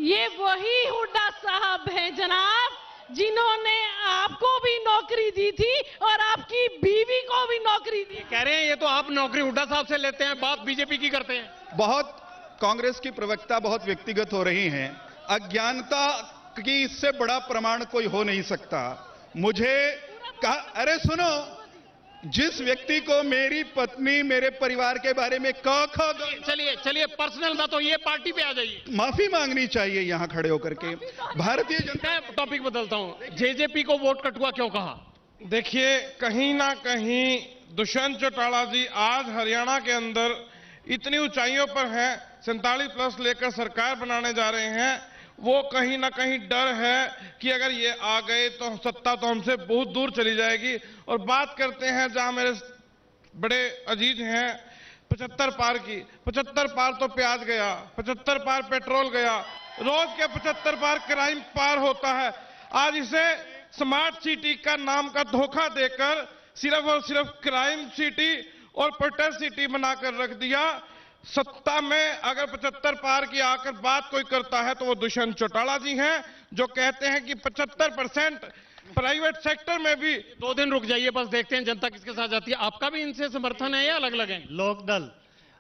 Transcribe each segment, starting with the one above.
ये वही हुड्डा साहब हैं जनाब, जिन्होंने आपको भी नौकरी दी थी और आपकी बीवी को भी नौकरी दी। कह रहे हैं ये तो आप नौकरी हुड्डा साहब से लेते हैं, बात बीजेपी की करते हैं। बहुत कांग्रेस की प्रवक्ता बहुत व्यक्तिगत हो रही हैं। अज्ञानता की इससे बड़ा प्रमाण कोई हो नहीं सकता। मुझे कहा, अरे सुनो, जिस व्यक्ति को मेरी पत्नी मेरे परिवार के बारे में चलिए पर्सनल ना तो ये पार्टी पे आ जाइए। माफी मांगनी चाहिए यहां खड़े होकर के। भारतीय जनता, टॉपिक बदलता हूं, जेजेपी को वोट कटुआ क्यों कहा? देखिए, कहीं ना कहीं दुष्यंत चौटाला जी आज हरियाणा के अंदर इतनी ऊंचाइयों पर हैं, 47+ लेकर सरकार बनाने जा रहे हैं। वो कहीं ना कहीं डर है कि अगर ये आ गए तो सत्ता तो हमसे बहुत दूर चली जाएगी। और बात करते हैं जहां मेरे बड़े अजीज हैं 75 पार की, 75 पार तो प्याज गया, 75 पार पेट्रोल गया, रोज के 75 पार क्राइम पार होता है। आज इसे स्मार्ट सिटी का नाम का धोखा देकर सिर्फ और सिर्फ क्राइम सिटी और प्रोटेस्ट सिटी बनाकर रख दिया। सत्ता में अगर 75 पार की आकर बात कोई करता है तो वो दुष्यंत चौटाला जी हैं, जो कहते हैं कि 75% प्राइवेट सेक्टर में भी। 2 दिन रुक जाइए, बस देखते हैं जनता किसके साथ जाती है। आपका भी इनसे समर्थन है या अलग अलग है? लोकदल,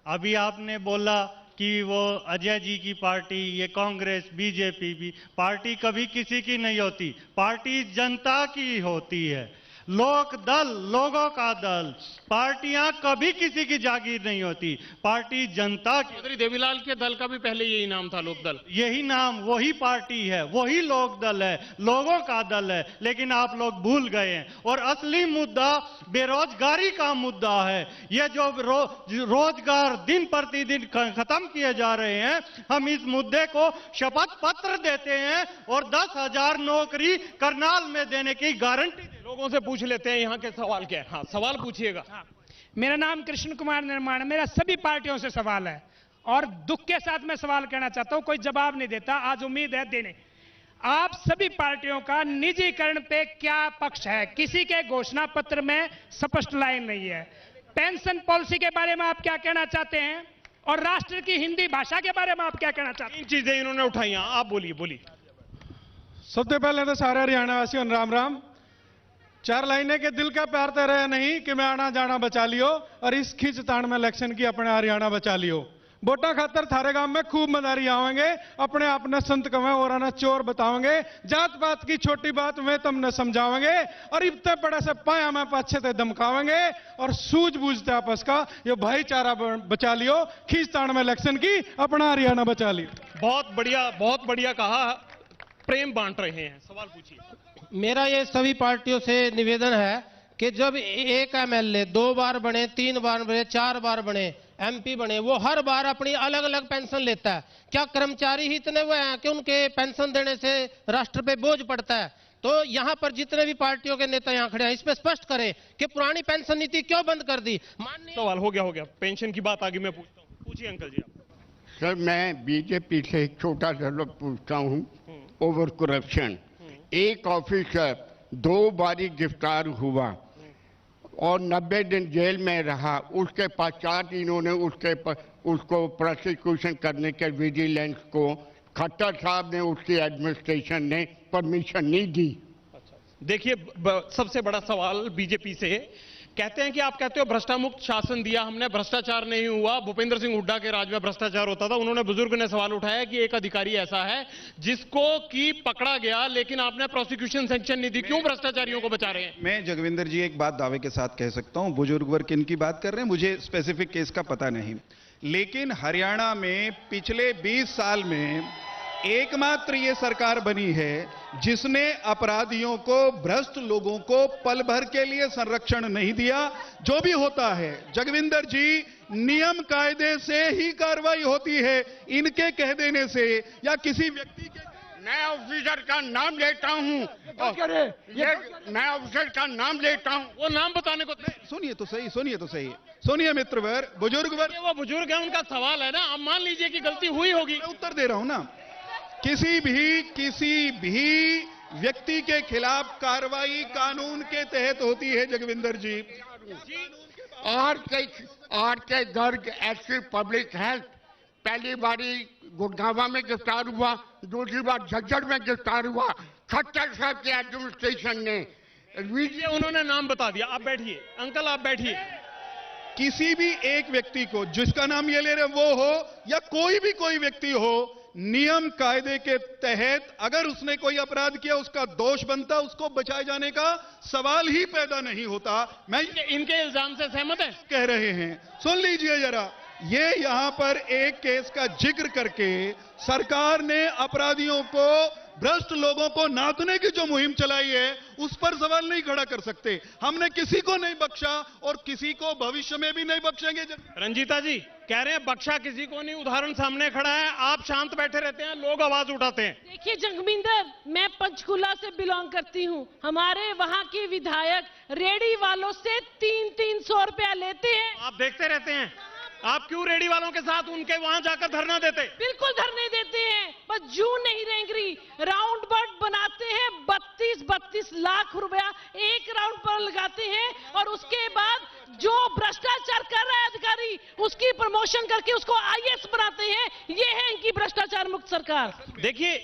अभी आपने बोला कि वो अजय जी की पार्टी, ये कांग्रेस, बीजेपी भी पार्टी कभी किसी की नहीं होती, पार्टी जनता की होती है। लोक दल, लोगों का दल, पार्टियां कभी किसी की जागीर नहीं होती, पार्टी जनता की। चौधरी देवीलाल के दल का भी पहले यही नाम था, लोक दल। यही नाम, वही पार्टी है, वही लोक दल है, लोगों का दल है। लेकिन आप लोग भूल गए हैं। और असली मुद्दा बेरोजगारी का मुद्दा है। ये जो रोजगार दिन प्रतिदिन खत्म किए जा रहे हैं, हम इस मुद्दे को शपथ पत्र देते हैं और 10,000 नौकरी करनाल में देने की गारंटी। लोगों से पूछ लेते हैं यहाँ के सवाल क्या है। हाँ, सवाल पूछिएगा। हाँ, मेरा नाम कृष्ण कुमार निर्माण है। मेरा सभी पार्टियों से सवाल है और दुख के साथ मैं सवाल कहना चाहता हूं, कोई जवाब नहीं देता, आज उम्मीद है देने। आप सभी पार्टियों का निजीकरण पे क्या पक्ष है? किसी के घोषणा पत्र में स्पष्ट लाइन नहीं है। पेंशन पॉलिसी के बारे में आप क्या कहना चाहते हैं और राष्ट्र की हिंदी भाषा के बारे में आप क्या कहना चाहते हैं? 3 चीजें इन्होंने उठाई, आप बोलिए। सबसे पहले तो सारे हरियाणा वासियों राम राम। 4 लाइनें के दिल का प्यार तेरा है नहीं कि मैं आना जाना बचा लियो, और इस खींचतान में इलेक्शन की अपने हरियाणा बचा लियो। वोटा खातर थारे गांव में खूब मदारी आवेंगे, अपने आप ने संत कवें और आना चोर बताओगे, जात पात की छोटी बात में तुमने समझाओगे, और इतने बड़े से पाया में पाछे ते धमकावेंगे, और सूझबूझते आपस का ये भाईचारा बचा लियो, खींचतान में इलेक्शन की अपना हरियाणा बचा लियो। बहुत बढ़िया कहा। प्रेम बांट रहे हैं, सवाल पूछिए। मेरा ये सभी पार्टियों से निवेदन है कि जब एक एमएलए 2 बार बने, 3 बार बने, 4 बार बने, एमपी बने, वो हर बार अपनी अलग अलग पेंशन लेता है। क्या कर्मचारी ही इतने वो हैं कि उनके पेंशन देने से राष्ट्र पे बोझ पड़ता है? तो यहाँ पर जितने भी पार्टियों के नेता यहाँ खड़े हैं, इस पे स्पष्ट करें कि पुरानी पेंशन नीति क्यों बंद कर दी। सवाल हो गया। पेंशन की बात आगे मैं पूछता हूँ। पूछिए अंकल जी आप। सर, मैं बीजेपी से एक छोटा सा लोग पूछता हूँ। ओवर करप्शन, एक ऑफिसर 2 बारी गिरफ्तार हुआ और 90 दिन जेल में रहा। उसके पश्चात इन्होंने उसको प्रोसिक्यूशन करने के विजिलेंस को खट्टर साहब ने, उसकी एडमिनिस्ट्रेशन ने परमिशन नहीं दी। देखिए, सबसे बड़ा सवाल बीजेपी से, कहते हैं कि आप कहते हो भ्रष्टामुक्त शासन दिया हमने, भ्रष्टाचार नहीं हुआ। भूपेंद्र सिंह हुड्डा के राज में भ्रष्टाचार होता था। उन्होंने, बुजुर्ग ने सवाल उठाया कि एक अधिकारी ऐसा है जिसको कि पकड़ा गया, लेकिन आपने प्रोसिक्यूशन सैंक्शन नहीं दी, क्यों भ्रष्टाचारियों को बचा रहे हैं? मैं जगविंदर जी एक बात दावे के साथ कह सकता हूं। बुजुर्ग वर्ग किन की बात कर रहे हैं मुझे स्पेसिफिक केस का पता नहीं, लेकिन हरियाणा में पिछले 20 साल में एकमात्र ये सरकार बनी है जिसने अपराधियों को, भ्रष्ट लोगों को पल भर के लिए संरक्षण नहीं दिया। जो भी होता है जगविंदर जी, नियम कायदे से ही कार्रवाई होती है, इनके कह देने से या किसी व्यक्ति के। मैं ऑफिसर का नाम लेता हूँ, मैं ऑफिसर का नाम लेता हूँ। वो नाम बताने को सुनिए तो सही, सुनिए मित्रवर, बुजुर्ग वर्ग। वो बुजुर्ग है, उनका सवाल है ना। अब मान लीजिए कि गलती हुई होगी, मैं उत्तर दे रहा हूं ना। किसी भी व्यक्ति के खिलाफ कार्रवाई कानून के तहत होती है जगविंदर जी। और के दर्ग एक्टिव पब्लिक हेल्थ पहली बारी गुड़गांव में गिरफ्तार हुआ, दूसरी बार झज्जर में गिरफ्तार हुआ। खट्टर साहब के एडमिनिस्ट्रेशन ने ये उन्होंने नाम बता दिया। आप बैठिए अंकल, आप बैठिए। किसी भी एक व्यक्ति को, जिसका नाम ये ले रहे वो हो या कोई व्यक्ति हो, नियम कायदे के तहत अगर उसने कोई अपराध किया, उसका दोष बनता, उसको बचाए जाने का सवाल ही पैदा नहीं होता। मैं इनके इल्जाम से सहमत है? कह रहे हैं, सुन लीजिए जरा, ये यहां पर एक केस का जिक्र करके सरकार ने अपराधियों को, भ्रष्ट लोगों को नाथने की जो मुहिम चलाई है, उस पर सवाल नहीं खड़ा कर सकते। हमने किसी को नहीं बख्शा और किसी को भविष्य में भी नहीं बख्शेंगे। रंजीता जी कह रहे हैं बख्शा किसी को नहीं, उदाहरण सामने खड़ा है, आप शांत बैठे रहते हैं, लोग आवाज उठाते हैं। देखिए जगमिंदर, मैं पंचकुला से बिलोंग करती हूँ। हमारे वहाँ के विधायक रेडी वालों से 300 रुपया लेते हैं। आप देखते रहते हैं, आप क्यों रेडी वालों के साथ उनके वहां जाकर धरना देते? बिल्कुल धरने देते हैं, पर जू नहीं रेंगरी। राउंड बर्ड बनाते हैं, 32 लाख रुपया एक राउंड पर लगाते हैं, और उसके बाद जो भ्रष्टाचार कर रहा है अधिकारी, उसकी प्रमोशन करके उसको IAS बनाते हैं। ये है इनकी भ्रष्टाचार मुक्त सरकार। देखिए,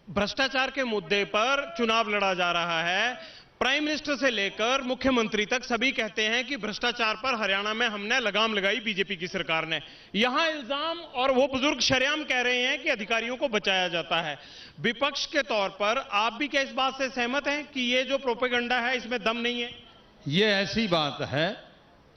भ्रष्टाचार के मुद्दे पर चुनाव लड़ा जा रहा है। प्राइम मिनिस्टर से लेकर मुख्यमंत्री तक सभी कहते हैं कि भ्रष्टाचार पर हरियाणा में हमने लगाम लगाई, बीजेपी की सरकार ने। यहां इल्जाम, और वो बुजुर्ग शरेआम कह रहे हैं कि अधिकारियों को बचाया जाता है। विपक्ष के तौर पर आप भी क्या इस बात से सहमत हैं कि ये जो प्रोपेगेंडा है इसमें दम नहीं है? ये ऐसी बात है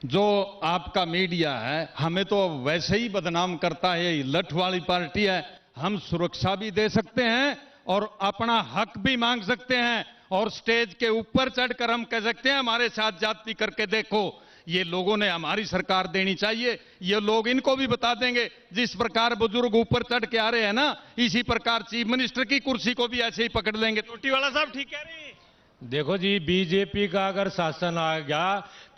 जो आपका मीडिया है, हमें तो वैसे ही बदनाम करता है, ये लठ वाली पार्टी है। हम सुरक्षा भी दे सकते हैं और अपना हक भी मांग सकते हैं, और स्टेज के ऊपर चढ़कर हम कह सकते हैं हमारे साथ जाति करके देखो। ये लोगों ने हमारी सरकार देनी चाहिए, ये लोग इनको भी बता देंगे। जिस प्रकार बुजुर्ग ऊपर चढ़ के आ रहे हैं ना, इसी प्रकार चीफ मिनिस्टर की कुर्सी को भी ऐसे ही पकड़ लेंगे। चोटीवाला साहब ठीक कह रहे हैं। देखो जी, बीजेपी का अगर शासन आ गया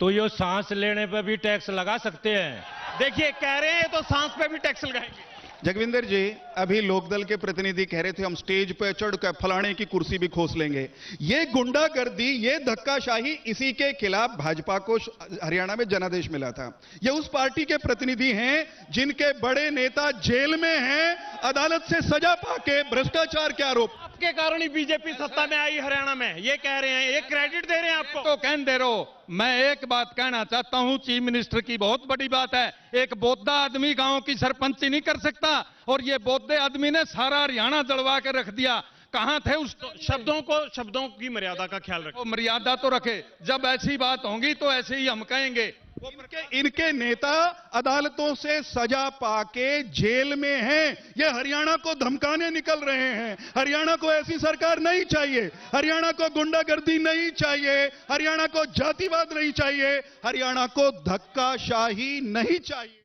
तो ये सांस लेने पे भी टैक्स लगा सकते हैं। देखिए कह रहे हैं तो सांस पे भी टैक्स लगाएंगे। जगविंदर जी, अभी लोकदल के प्रतिनिधि कह रहे थे हम स्टेज पर चढ़कर फलाने की कुर्सी भी खोस लेंगे। ये गुंडागर्दी, ये धक्काशाही, इसी के खिलाफ भाजपा को हरियाणा में जनादेश मिला था। ये उस पार्टी के प्रतिनिधि हैं जिनके बड़े नेता जेल में हैं, अदालत से सजा पाके भ्रष्टाचार के आरोप। आपके कारण ही बीजेपी सत्ता में आई हरियाणा में, ये कह रहे हैं, ये क्रेडिट दे रहे हैं आपको। तो कहने दे रहो, मैं एक बात कहना चाहता हूं, चीफ मिनिस्टर की बहुत बड़ी बात है। एक बोद्धा आदमी गांव की सरपंची नहीं कर सकता, और ये बोद्धे आदमी ने सारा हरियाणा जलवा के रख दिया। कहां थे उस शब्दों की मर्यादा का ख्याल रखो। मर्यादा तो रखे, जब ऐसी बात होगी तो ऐसे ही हम कहेंगे। इनके नेता अदालतों से सजा पाके जेल में हैं, ये हरियाणा को धमकाने निकल रहे हैं। हरियाणा को ऐसी सरकार नहीं चाहिए, हरियाणा को गुंडागर्दी नहीं चाहिए, हरियाणा को जातिवाद नहीं चाहिए, हरियाणा को धक्काशाही नहीं चाहिए।